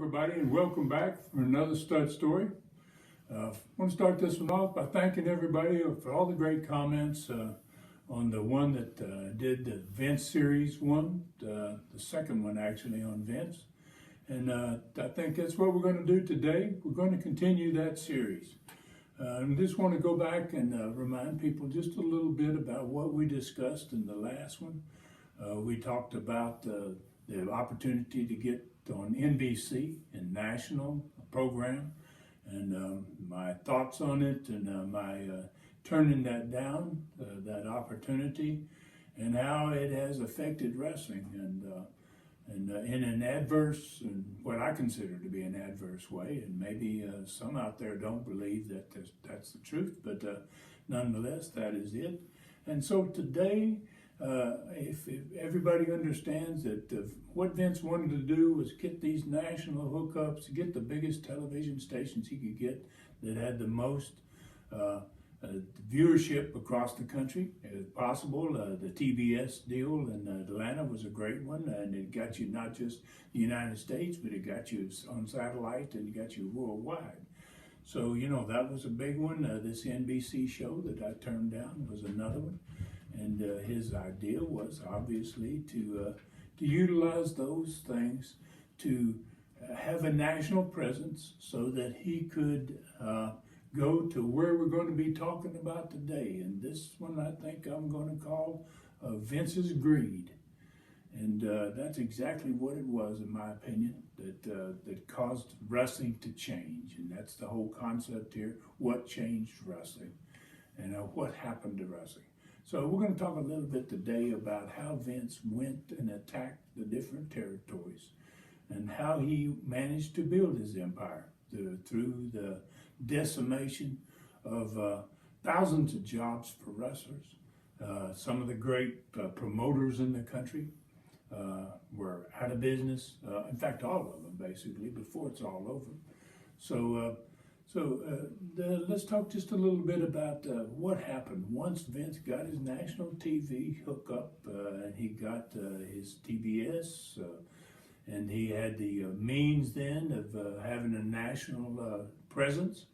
everybody, and welcome back for another stud story. I want to start this one off by thanking everybody for all the great comments on the one that did the Vince series one, the second one actually on Vince. And I think that's what we're going to do today. We're going to continue that series. I just want to go back and remind people just a little bit about what we discussed in the last one. We talked about the opportunity to get on NBC and national program, and my thoughts on it, and my turning that down, that opportunity, and how it has affected wrestling, and in an adverse, and what I consider to be an adverse way, and maybe some out there don't believe that that's the truth, but nonetheless, that is it. And so today, if everybody understands that what Vince wanted to do was get these national hookups, get the biggest television stations he could get that had the most viewership across the country as possible. The TBS deal in Atlanta was a great one, and it got you not just the United States, but it got you on satellite and it got you worldwide. So, you know, that was a big one. This NBC show that I turned down was another one. And his idea was obviously to utilize those things to have a national presence so that he could go to where we're going to be talking about today. And this one I think I'm going to call Vince's Greed. And that's exactly what it was, in my opinion, that caused wrestling to change. And that's the whole concept here: what changed wrestling and what happened to wrestling. So we're going to talk a little bit today about how Vince went and attacked the different territories and how he managed to build his empire through the decimation of thousands of jobs for wrestlers. Some of the great promoters in the country were out of business. In fact, all of them basically before it's all over. So let's talk just a little bit about what happened once Vince got his national TV hookup, and he got his TBS, and he had the means then of having a national presence.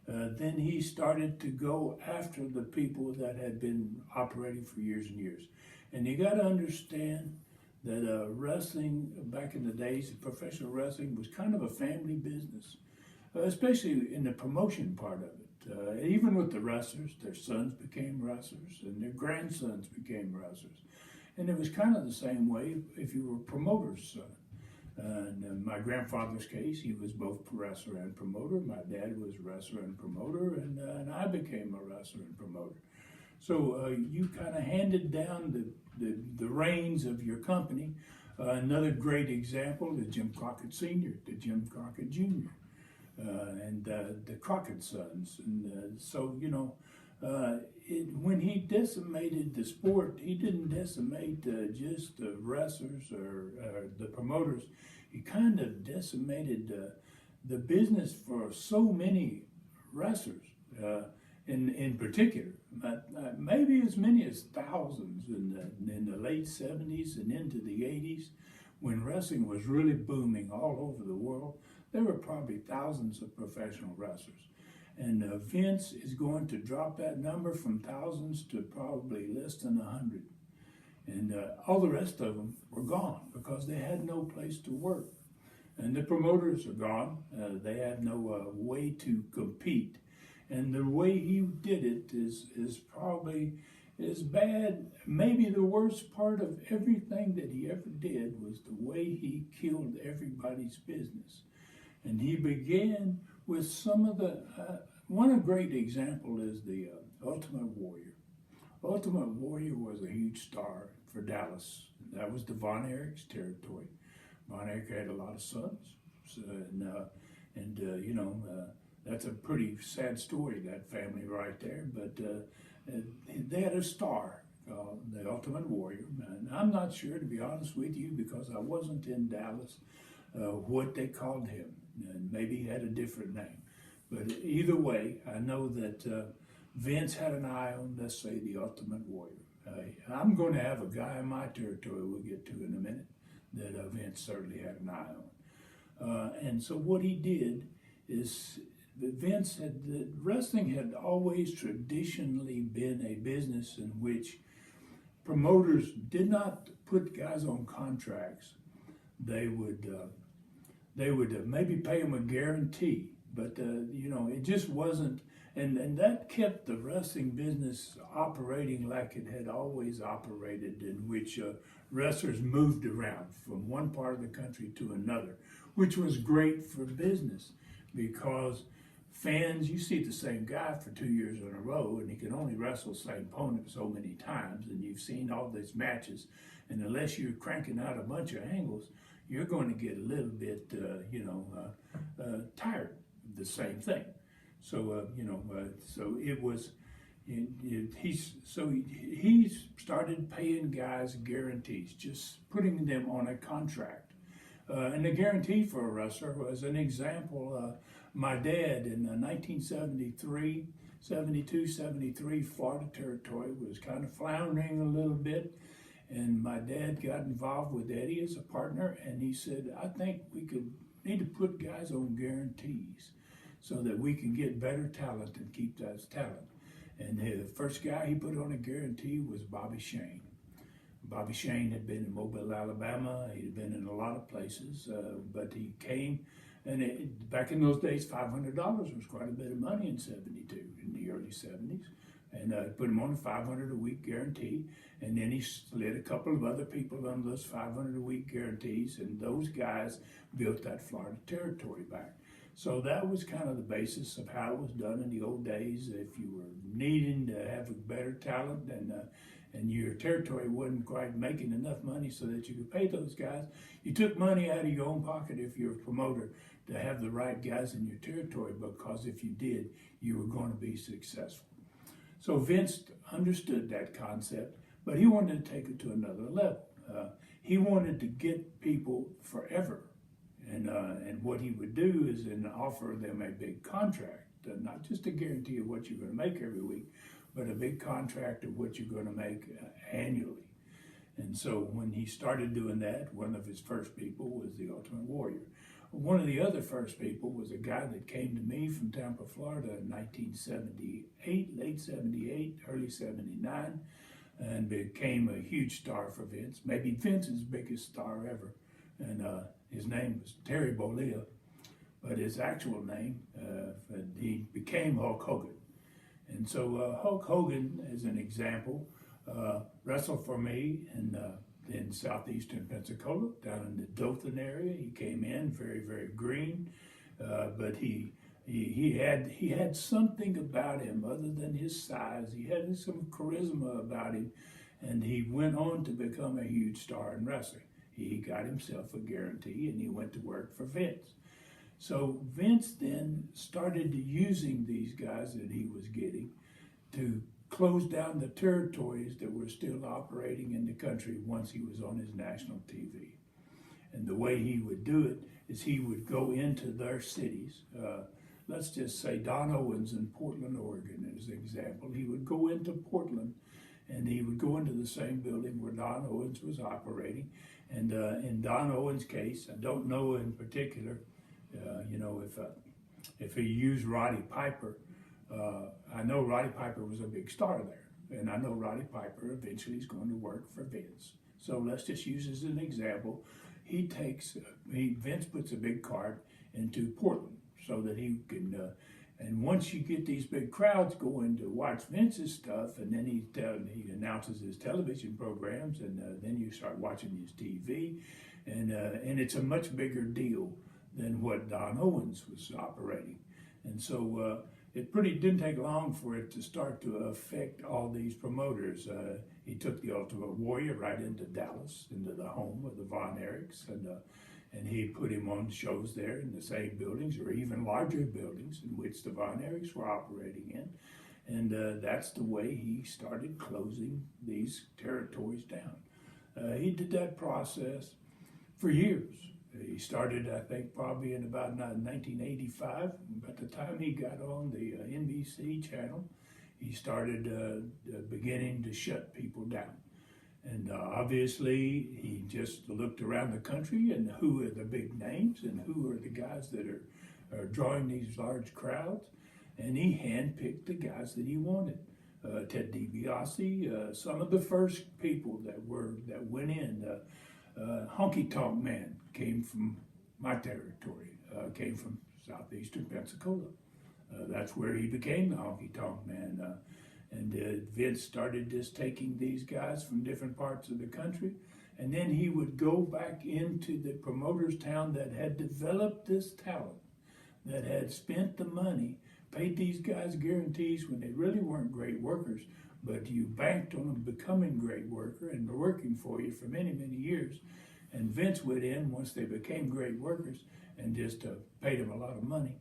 Then he started to go after the people that had been operating for years and years. And you got to understand that wrestling back in the days, professional wrestling was kind of a family business. Especially in the promotion part of it. Even with the wrestlers, their sons became wrestlers and their grandsons became wrestlers. And it was kind of the same way if you were a promoter's son. And in my grandfather's case, he was both wrestler and promoter. My dad was wrestler and promoter, and I became a wrestler and promoter. So you kind of handed down the reins of your company. Another great example is Jim Crockett Sr. to Jim Crockett Jr. And the Crockett sons. And so, you know, when he decimated the sport, he didn't decimate just the wrestlers or the promoters. He kind of decimated the business for so many wrestlers in particular. Maybe as many as thousands in the late 70s and into the 80s, when wrestling was really booming all over the world. There were probably thousands of professional wrestlers. And Vince is going to drop that number from thousands to probably less than 100. And all the rest of them were gone because they had no place to work. And the promoters are gone. They have no way to compete. And the way he did it is probably as bad. Maybe the worst part of everything that he ever did was the way he killed everybody's business. And he began with some of the, one great example is the Ultimate Warrior. Ultimate Warrior was a huge star for Dallas. That was the Von Erichs territory. Von Erich had a lot of sons. So, you know, that's a pretty sad story, that family right there. But they had a star, the Ultimate Warrior. And I'm not sure, to be honest with you, because I wasn't in Dallas, what they called him. And maybe he had a different name. But either way, I know that Vince had an eye on, let's say, the Ultimate Warrior. I'm going to have a guy in my territory we'll get to in a minute that Vince certainly had an eye on. And so what he did is wrestling had always traditionally been a business in which promoters did not put guys on contracts. They would maybe pay them a guarantee, but it just wasn't, and that kept the wrestling business operating like it had always operated, in which wrestlers moved around from one part of the country to another, which was great for business because fans, you see the same guy for 2 years in a row, and he can only wrestle the same opponent so many times, and you've seen all these matches, and unless you're cranking out a bunch of angles, you're going to get a little bit, tired of the same thing. So, so it was, he started paying guys guarantees, just putting them on a contract. And the guarantee for a wrestler was an example. My dad in 1973, 72, 73, Florida Territory was kind of floundering a little bit. And my dad got involved with Eddie as a partner, and he said, I think we need to put guys on guarantees so that we can get better talent and keep that talent. And the first guy he put on a guarantee was Bobby Shane. Bobby Shane had been in Mobile, Alabama. He'd been in a lot of places, but he came, and back in those days, $500 was quite a bit of money in 72, in the early 70s. And put him on a $500 a week guarantee, and then he slid a couple of other people on those $500 a week guarantees, and those guys built that Florida Territory back. So that was kind of the basis of how it was done in the old days. If you were needing to have a better talent and your territory wasn't quite making enough money so that you could pay those guys, you took money out of your own pocket if you're a promoter to have the right guys in your territory, because if you did, you were going to be successful. So Vince understood that concept, but he wanted to take it to another level. He wanted to get people forever. And what he would do is then offer them a big contract, not just a guarantee of what you're going to make every week, but a big contract of what you're going to make annually. And so when he started doing that, one of his first people was the Ultimate Warrior. One of the other first people was a guy that came to me from Tampa, Florida in 1978, late 78, early 79, and became a huge star for Vince, maybe Vince's biggest star ever. And his name was Terry Bollea, but his actual name, he became Hulk Hogan. And so Hulk Hogan, as an example, wrestled for me in southeastern Pensacola, down in the Dothan area. He came in very, very green, but he had something about him other than his size. He had some charisma about him, and he went on to become a huge star in wrestling. He got himself a guarantee, and he went to work for Vince. So Vince then started using these guys that he was getting to close down the territories that were still operating in the country once he was on his national TV. And the way he would do it is he would go into their cities. Let's just say Don Owens in Portland, Oregon, as an example. He would go into Portland, and he would go into the same building where Don Owens was operating. And in Don Owens' case, I don't know in particular, if he used Roddy Piper. I know Roddy Piper was a big star there, and I know Roddy Piper eventually is going to work for Vince. So let's just use as an example. Vince puts a big card into Portland so that he can, and once you get these big crowds going to watch Vince's stuff, and then he announces his television programs, and then you start watching his TV, and it's a much bigger deal than what Don Owens was operating. And so it didn't take long for it to start to affect all these promoters. He took the Ultimate Warrior right into Dallas, into the home of the Von Erichs, and he put him on shows there in the same buildings or even larger buildings in which the Von Erichs were operating in. And that's the way he started closing these territories down. He did that process for years. He started, I think, probably in about 1985. By the time he got on the NBC channel, he started beginning to shut people down. And obviously, he just looked around the country and who are the big names and who are the guys that are drawing these large crowds. And he handpicked the guys that he wanted. Ted DiBiase, some of the first people that went in. Honky Tonk Man came from my territory, came from southeastern Pensacola. That's where he became the Honky Tonk Man. And Vince started just taking these guys from different parts of the country, and then he would go back into the promoter's town that had developed this talent, that had spent the money, paid these guys guarantees when they really weren't great workers, but you banked on them becoming great worker and working for you for many, many years. And Vince went in once they became great workers and just paid them a lot of money,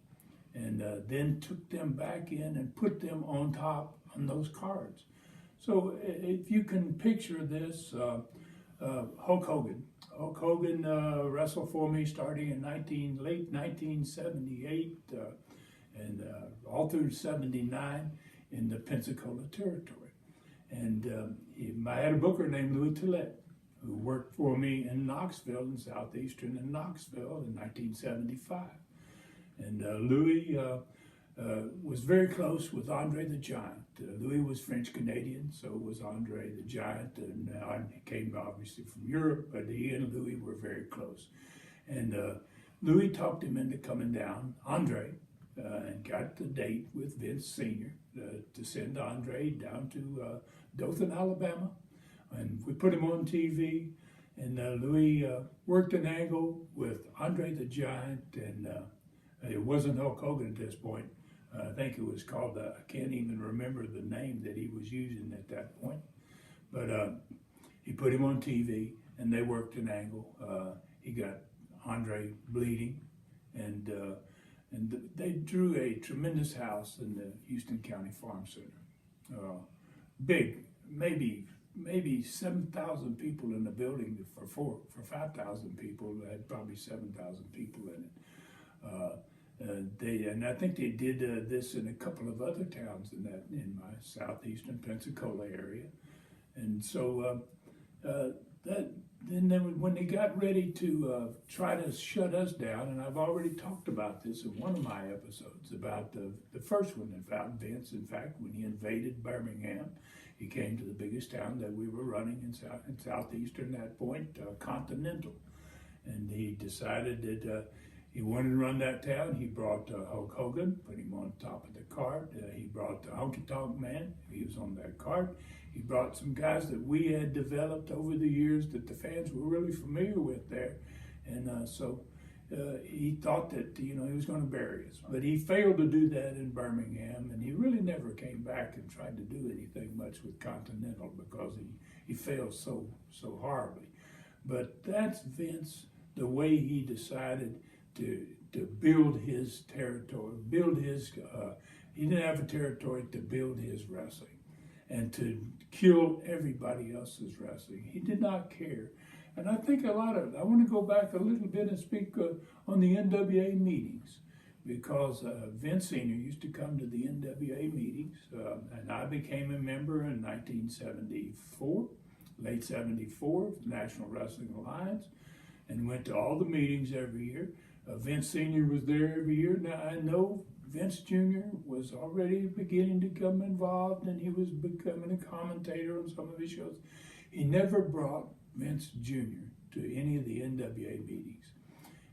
and then took them back in and put them on top on those cards. So if you can picture this, Hulk Hogan. Hulk Hogan wrestled for me starting in late 1978 and all through 79 in the Pensacola territory. And I had a booker named Louis Tillett who worked for me in Knoxville, in southeastern in Knoxville in 1975. And Louis was very close with Andre the Giant. Louis was French-Canadian, so was Andre the Giant, and he came obviously from Europe, but he and Louis were very close. And Louis talked him into coming down, Andre, and got the date with Vince Sr. To send Andre down to Dothan, Alabama. And we put him on TV, and Louis worked an angle with Andre the Giant, and it wasn't Hulk Hogan at this point. I think it was called, I can't even remember the name that he was using at that point. But he put him on TV, and they worked an angle. He got Andre bleeding, and they drew a tremendous house in the Houston County Farm Center. Big, maybe 7,000 people in the building. For 5,000 people, they had probably 7,000 people in it. And I think they did this in a couple of other towns in my southeastern Pensacola area. And so then when they got ready to try to shut us down, and I've already talked about this in one of my episodes about the first one about Vince. In fact, when he invaded Birmingham, he came to the biggest town that we were running in southeastern at that point, Continental. And he decided that he wanted to run that town. He brought Hulk Hogan, put him on top of the card. He brought the Honky Tonk Man. He was on that card. He brought some guys that we had developed over the years that the fans were really familiar with there. And so he thought that, he was going to bury us. But he failed to do that in Birmingham, and he really never came back and tried to do anything much with Continental because he failed so horribly. But that's Vince, the way he decided to build his territory, he didn't have a territory to build his wrestling and to kill everybody else's wrestling. He did not care. And I think I want to go back a little bit and speak on the NWA meetings, because Vince Sr. used to come to the NWA meetings, and I became a member in 1974, late 74, National Wrestling Alliance, and went to all the meetings every year. Vince Sr. was there every year. Now, I know Vince Jr. was already beginning to become involved, and he was becoming a commentator on some of his shows. He never brought Vince Jr. to any of the NWA meetings.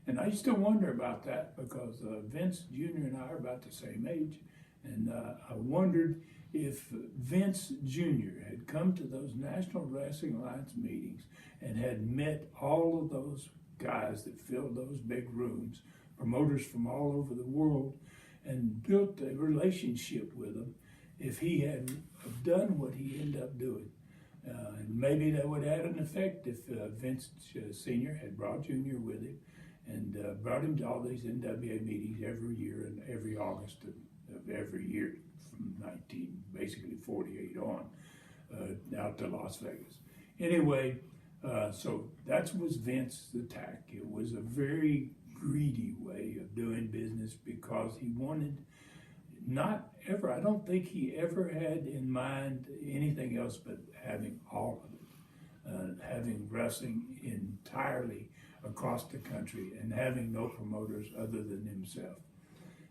And I used to wonder about that because Vince Jr. and I are about the same age. And I wondered if Vince Jr. had come to those National Wrestling Alliance meetings and had met all of those guys that filled those big rooms, promoters from all over the world, and built a relationship with them, if he had done what he ended up doing. And maybe that would have had an effect if Vince Sr. had brought Jr. with him and brought him to all these NWA meetings every year and every August of every year from 1948 on, out to Las Vegas. Anyway, so that was Vince's attack. It was a very greedy way of doing business because he wanted I don't think he ever had in mind anything else but having all of it. having wrestling entirely across the country and having no promoters other than himself.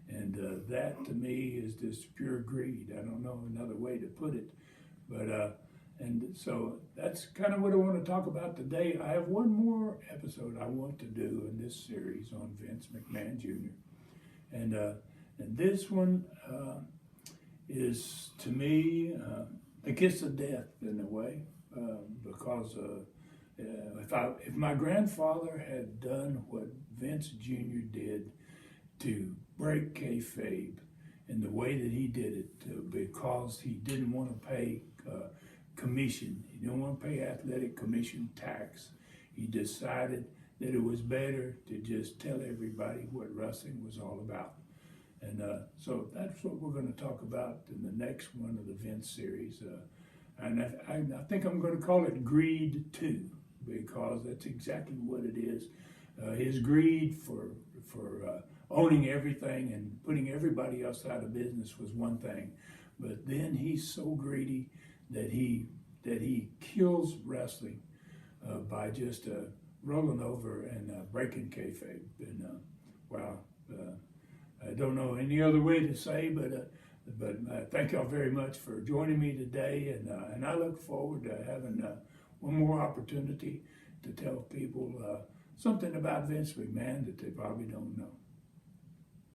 And that to me is just pure greed. I don't know another way to put it. But and so that's kind of what I want to talk about today. I have one more episode I want to do in this series on Vince McMahon Jr. And this one is, to me, the kiss of death in a way, because if my grandfather had done what Vince Jr. did to break kayfabe in the way that he did it, because he didn't want to pay commission, he didn't want to pay athletic commission tax, he decided that it was better to just tell everybody what wrestling was all about. And so that's what we're going to talk about in the next one of the Vince series. And I think I'm going to call it Greed 2, because that's exactly what it is. His greed for owning everything and putting everybody else out of business was one thing, but then he's so greedy that he kills wrestling by just rolling over and breaking kayfabe. And wow, I don't know any other way to say, but thank y'all very much for joining me today, and I look forward to having one more opportunity to tell people something about Vince McMahon that they probably don't know.